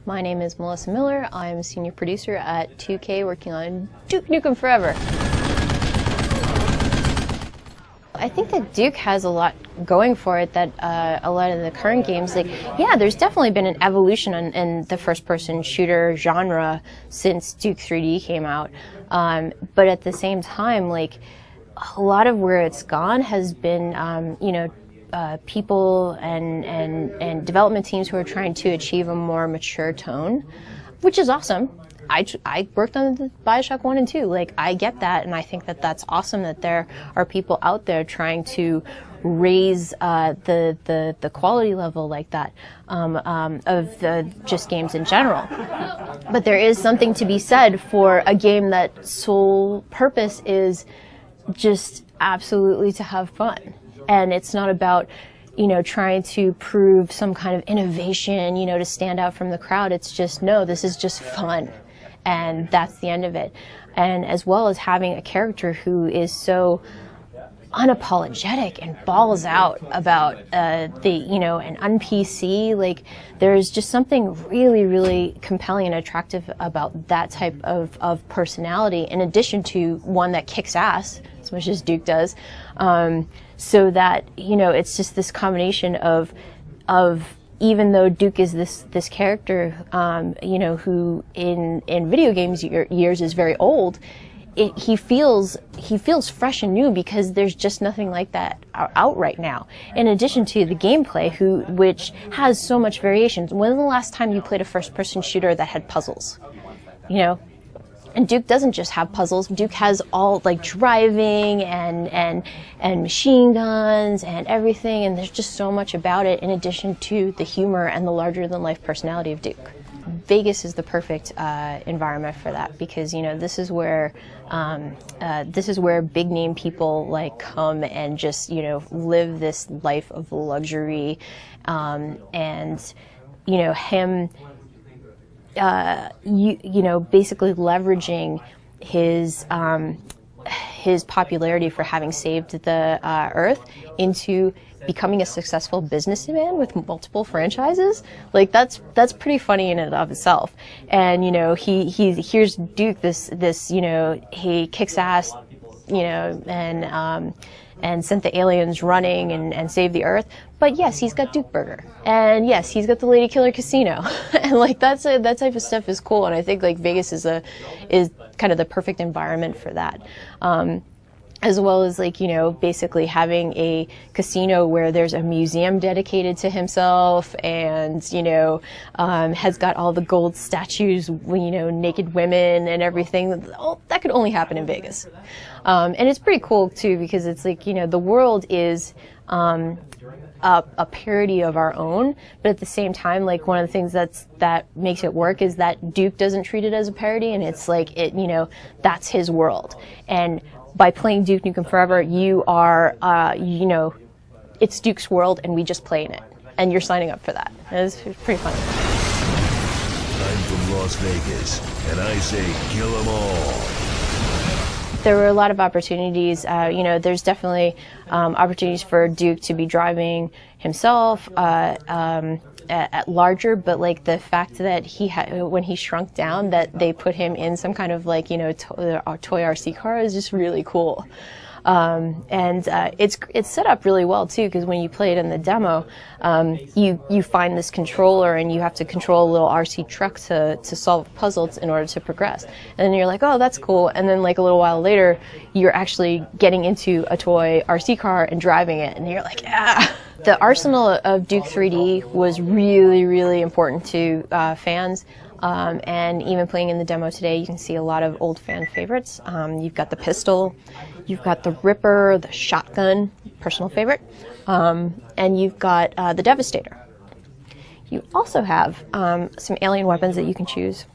My name is Melissa Miller. I'm a senior producer at 2K working on Duke Nukem Forever. I think that Duke has a lot going for it that a lot of the current games, like, yeah, there's definitely been an evolution in the first-person shooter genre since Duke 3D came out. But at the same time, like, a lot of where it's gone has been, you know, people and development teams who are trying to achieve a more mature tone, which is awesome. I worked on the Bioshock 1 and 2. Like, I get that, and I think that that's awesome that there are people out there trying to raise the quality level like that of the just games in general. But there is something to be said for a game that sole purpose is just absolutely to have fun. And it's not about, you know, trying to prove some kind of innovation, you know, to stand out from the crowd. It's just, no, this is just fun. And that's the end of it. And as well as having a character who is so unapologetic and balls out about you know, an un-PC, like, there's just something really, really compelling and attractive about that type of personality, in addition to one that kicks ass as much as Duke does. So that, you know, it's just this combination of even though Duke is this character, you know, who in video games years is very old, he feels fresh and new because there's just nothing like that out right now. In addition to the gameplay, which has so much variation. When was the last time you played a first-person shooter that had puzzles? You know. And Duke doesn't just have puzzles. Duke has all, like, driving and machine guns and everything, and there's just so much about it in addition to the humor and the larger-than-life personality of Duke. Vegas is the perfect environment for that because, you know, this is where big-name people, like, come and just, you know, live this life of luxury, and, you know, him. You know, basically leveraging his popularity for having saved the Earth into becoming a successful businessman with multiple franchises. Like, that's pretty funny in and of itself. And, you know, here's Duke, this you know, he kicks ass, you know, and sent the aliens running and saved the Earth. But yes, he's got Duke Burger, and yes, he's got the Lady Killer Casino, and like that type of stuff is cool. And I think, like, Vegas is kind of the perfect environment for that. As well as, like, you know, basically having a casino where there's a museum dedicated to himself, and, you know, has got all the gold statues, you know, naked women and everything. Oh, that could only happen in Vegas. And it's pretty cool too because it's like, you know, the world is a parody of our own, but at the same time, like, one of the things that makes it work is that Duke doesn't treat it as a parody, and it's like, you know, that's his world. And by playing Duke Nukem Forever, you are, you know, it's Duke's world, and we just play in it, and you're signing up for that. It's pretty fun. I'm from Las Vegas, and I say kill them all. There were a lot of opportunities. You know, there's definitely opportunities for Duke to be driving himself at larger, but, like, the fact that when he shrunk down, that they put him in some kind of, like, you know, toy RC car is just really cool. And it's set up really well too, because when you play it in the demo, you find this controller and you have to control a little RC truck to solve puzzles in order to progress. And then you're like, oh, that's cool. And then, like, a little while later, you're actually getting into a toy RC car and driving it, and you're like, ah. The arsenal of Duke 3D was really, really important to fans. And even playing in the demo today, you can see a lot of old fan favorites. You've got the pistol, you've got the Ripper, the shotgun, personal favorite, and you've got the Devastator. You also have some alien weapons that you can choose,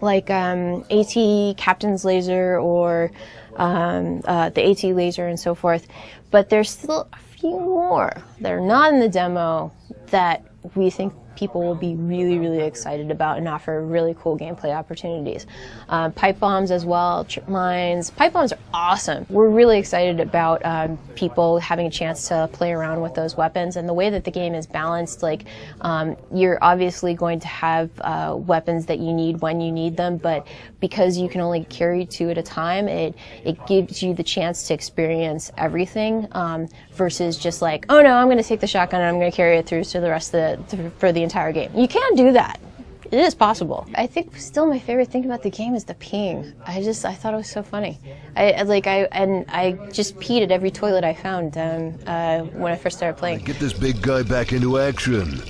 like AT Captain's Laser or the AT Laser and so forth. But there's still a few more that are not in the demo that we think people will be really, really excited about and offer really cool gameplay opportunities. Pipe bombs as well, trip mines. Pipe bombs are awesome. We're really excited about people having a chance to play around with those weapons, and the way that the game is balanced, like you're obviously going to have weapons that you need when you need them, but because you can only carry 2 at a time, it gives you the chance to experience everything versus just like, oh no, I'm going to take the shotgun and I'm going to carry it through to the rest of for the entire game. You can do that. It is possible. I think still my favorite thing about the game is the peeing. I thought it was so funny. I just peed at every toilet I found when I first started playing. Get this big guy back into action.